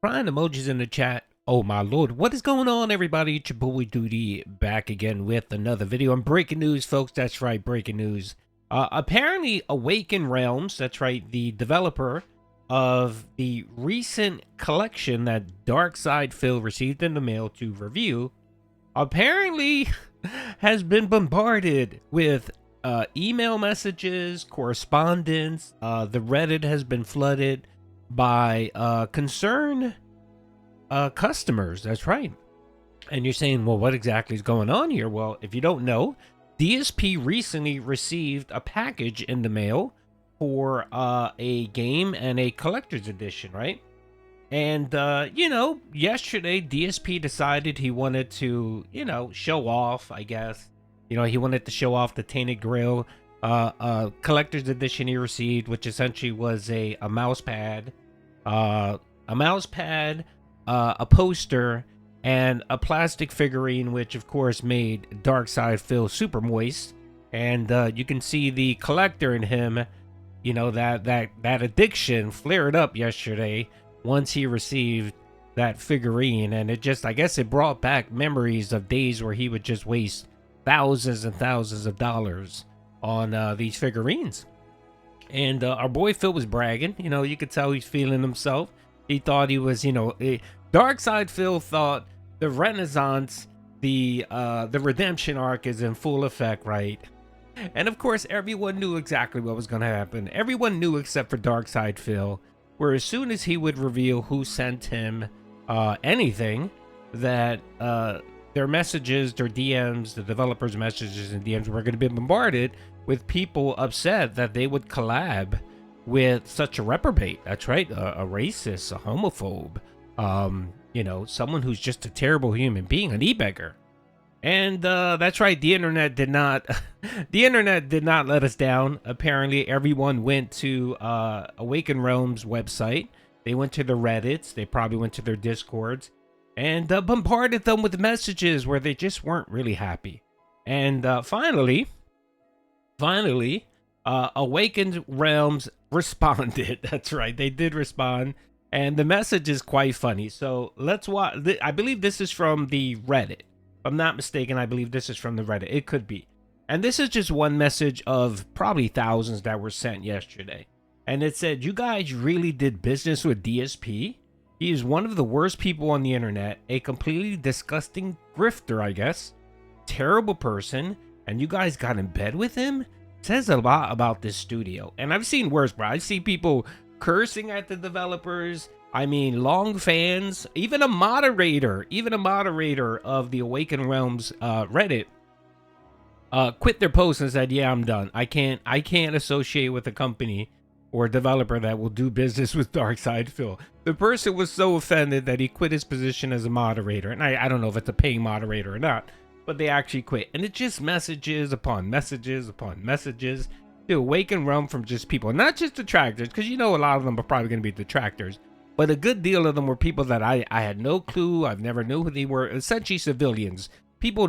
Crying emojis in the chat. Oh my lord, what is going on, everybody? It's your boy Doody back again with another video. And breaking news, folks. That's right, breaking news. Apparently, Awaken Realms, that's right, the developer of the recent collection that Darkside Phil received in the mail to review, apparently has been bombarded with email messages, correspondence. The Reddit has been flooded by concerned customers. That's right. And you're saying, well, what exactly is going on here? Well, if you don't know, DSP recently received a package in the mail for a game and a collector's edition, right? And yesterday DSP decided he wanted to, show off, I guess. He wanted to show off the Tainted Grail collector's edition he received, which essentially was a mouse pad, a poster, and a plastic figurine, which of course made Darkside feel super moist. And you can see the collector in him, that addiction flared up yesterday once he received that figurine. And it just, I guess it brought back memories of days where he would just waste thousands and thousands of dollars on these figurines. And our boy Phil was bragging. You could tell he's feeling himself. He thought he was, Darkside Phil thought the Renaissance, the redemption arc is in full effect, right? And of course, everyone knew exactly what was going to happen. Everyone knew except for Darkside Phil, where as soon as he would reveal who sent him anything, that their messages, their DMs, the developers' messages and DMs were going to be bombarded with people upset that they would collab with such a reprobate. That's right, a racist, a homophobe, someone who's just a terrible human being, an e-beggar. And that's right, the internet did not let us down. Apparently everyone went to Awaken Realms website. They went to the Reddits, they probably went to their Discords, and bombarded them with messages where they just weren't really happy. And finally, Awakened Realms responded. That's right, they did respond, and the message is quite funny. So let's watch. I believe this is from the Reddit. If I'm not mistaken, I believe this is from the Reddit. It could be. And this is just one message of probably thousands that were sent yesterday. And it said, "You guys really did business with DSP? He is one of the worst people on the internet, a completely disgusting grifter, I guess. Terrible person, and you guys got in bed with him? Says a lot about this studio." And I've seen worse, bro. I've seen people cursing at the developers. I mean, long fans, even a moderator of the Awaken Realms Reddit quit their post and said, "Yeah, I'm done. I can't associate with a company or a developer that will do business with Darkside Phil." The person was so offended that he quit his position as a moderator. And I don't know if it's a paying moderator or not, but they actually quit. And it's just messages upon messages upon messages to Awaken Realm from just people, not just detractors, because a lot of them are probably going to be detractors, but a good deal of them were people that I had no clue. I've never knew who they were. Essentially civilians, people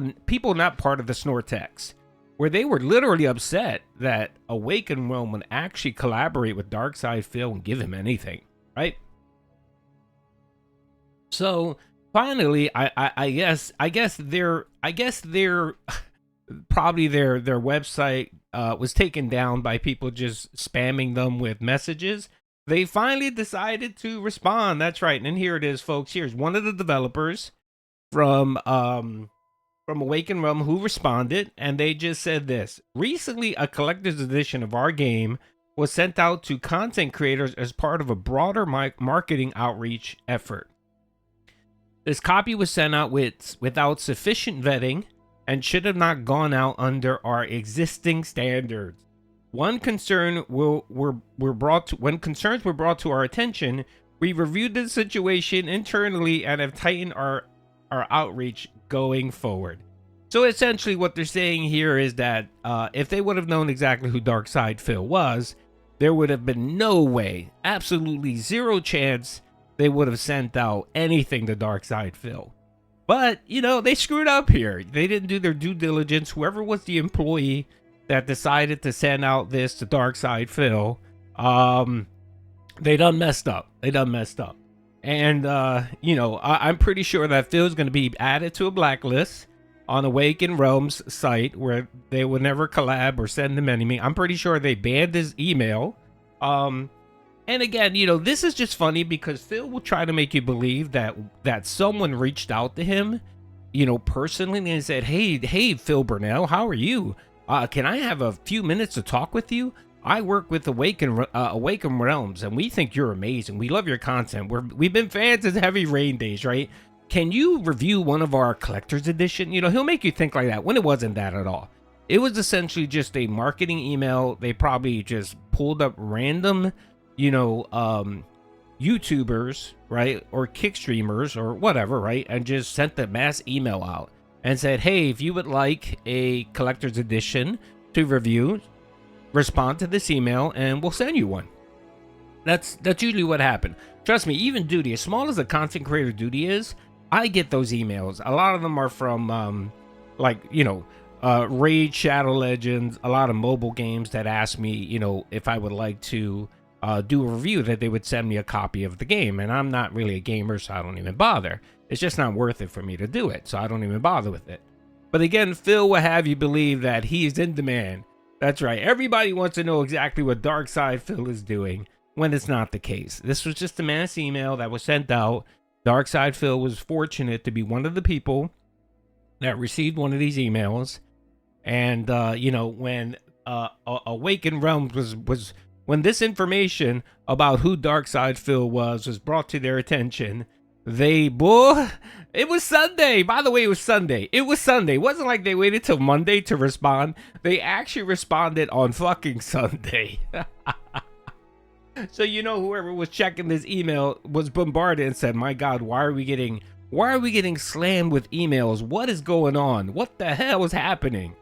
not part of the Snortex, where they were literally upset that Awaken Realm would actually collaborate with Darkside Phil and give him anything, right? So finally, I guess their probably their website was taken down by people just spamming them with messages. They finally decided to respond. That's right, and here it is, folks. Here's one of the developers from Awaken Realm who responded, and they just said this: "Recently, a collector's edition of our game was sent out to content creators as part of a broader marketing outreach effort. This copy was sent out without sufficient vetting and should have not gone out under our existing standards. When concerns were brought to our attention, we reviewed the situation internally and have tightened our outreach going forward." So essentially what they're saying here is that if they would have known exactly who Darkside Phil was, there would have been no way, absolutely zero chance, they would have sent out anything to Darkside Phil. But, they screwed up here. They didn't do their due diligence. Whoever was the employee that decided to send out this to Darkside Phil, they done messed up. And, you know, I'm pretty sure that Phil's going to be added to a blacklist on Awaken Realms site where they will never collab or send him anything. I'm pretty sure they banned his email. And again, you know, this is just funny because Phil will try to make you believe that someone reached out to him, you know, personally and said, hey, Phil Burnell, how are you? Can I have a few minutes to talk with you? I work with Awaken Realms, and we think you're amazing. We love your content. We've been fans of Heavy Rain Days, right? Can you review one of our collector's edition? You know, he'll make you think like that when it wasn't that at all. It was essentially just a marketing email. They probably just pulled up random, you know, YouTubers, right? Or kick streamers or whatever, right? And just sent the mass email out and said, hey, if you would like a collector's edition to review, respond to this email and we'll send you one. That's usually what happened. Trust me, even Doody, as small as a content creator Doody is, I get those emails. A lot of them are from like, you know, Raid, Shadow Legends, a lot of mobile games that ask me, you know, if I would like to do a review, that they would send me a copy of the game. And I'm not really a gamer, so I don't even bother. It's just not worth it for me to do it, so I don't even bother with it. But again, Phil will have you believe that he's in demand. That's right. Everybody wants to know exactly what Darkside Phil is doing when it's not the case. This was just a mass email that was sent out. Darkside Phil was fortunate to be one of the people that received one of these emails. And, you know, when Awaken Realms was when this information about who Darkside Phil was brought to their attention, it was Sunday. By the way, it was Sunday. It was Sunday. It wasn't like they waited till Monday to respond. They actually responded on fucking Sunday. So, you know, whoever was checking this email was bombarded and said, my God, why are we getting slammed with emails? What is going on? What the hell is happening?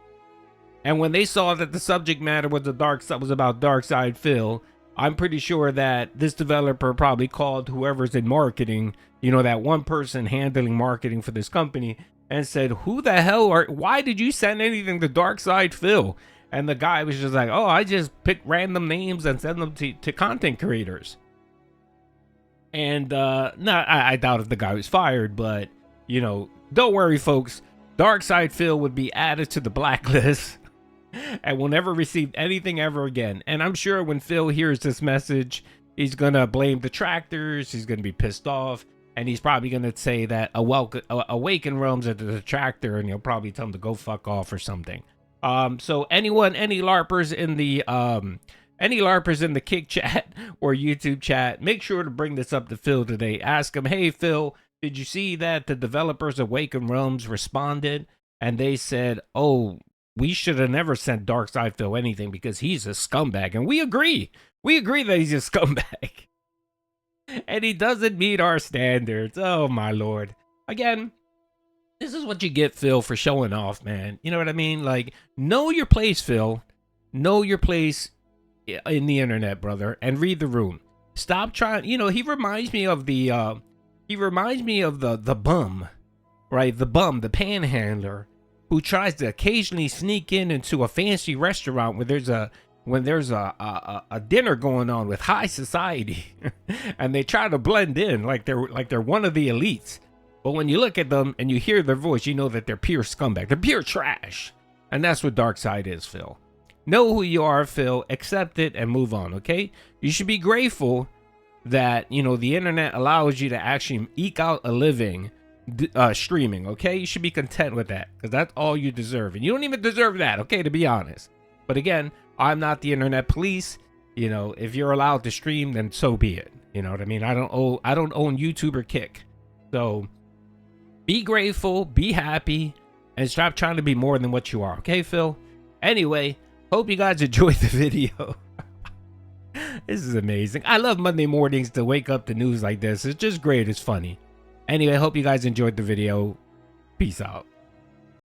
And when they saw that the subject matter was about Darkside Phil, I'm pretty sure that this developer probably called whoever's in marketing, you know, that one person handling marketing for this company, and said, why did you send anything to Darkside Phil? And the guy was just like, oh, I just pick random names and send them to content creators. And I doubt if the guy was fired, but, you know, don't worry, folks. Darkside Phil would be added to the blacklist and will never receive anything ever again. And I'm sure when Phil hears this message, he's going to blame Detractors. He's going to be pissed off. And he's probably going to say that Awaken Realms are the Detractor, and he'll probably tell him to go fuck off or something. So any LARPers in the Kick chat or YouTube chat, make sure to bring this up to Phil today. Ask him, hey, Phil, did you see that the developers of Awaken Realms responded? And they said, oh, we should have never sent Darkside Phil anything because he's a scumbag. And we agree. We agree that he's a scumbag. And he doesn't meet our standards. Oh, my Lord. Again, this is what you get, Phil, for showing off, man. You know what I mean? Like, know your place, Phil. Know your place in the internet, brother, and read the room. Stop trying. You know, he reminds me of the bum, right? The bum, the panhandler, who tries to occasionally sneak into a fancy restaurant where there's a dinner going on with high society, and they try to blend in like they're one of the elites. But when you look at them and you hear their voice, you know that they're pure scumbag. They're pure trash. And that's what Darkside is, Phil. Know who you are, Phil. Accept it and move on, okay? You should be grateful that, you know, the internet allows you to actually eke out a living streaming, okay? You should be content with that because that's all you deserve. And you don't even deserve that, okay, to be honest. But again, I'm not the internet police. You know, if you're allowed to stream, then so be it. You know what I mean? I don't own YouTuber Kick. So be grateful, be happy, and stop trying to be more than what you are. Okay, Phil? Anyway, hope you guys enjoyed the video. This is amazing. I love Monday mornings to wake up to news like this. It's just great. It's funny. Anyway, hope you guys enjoyed the video. Peace out.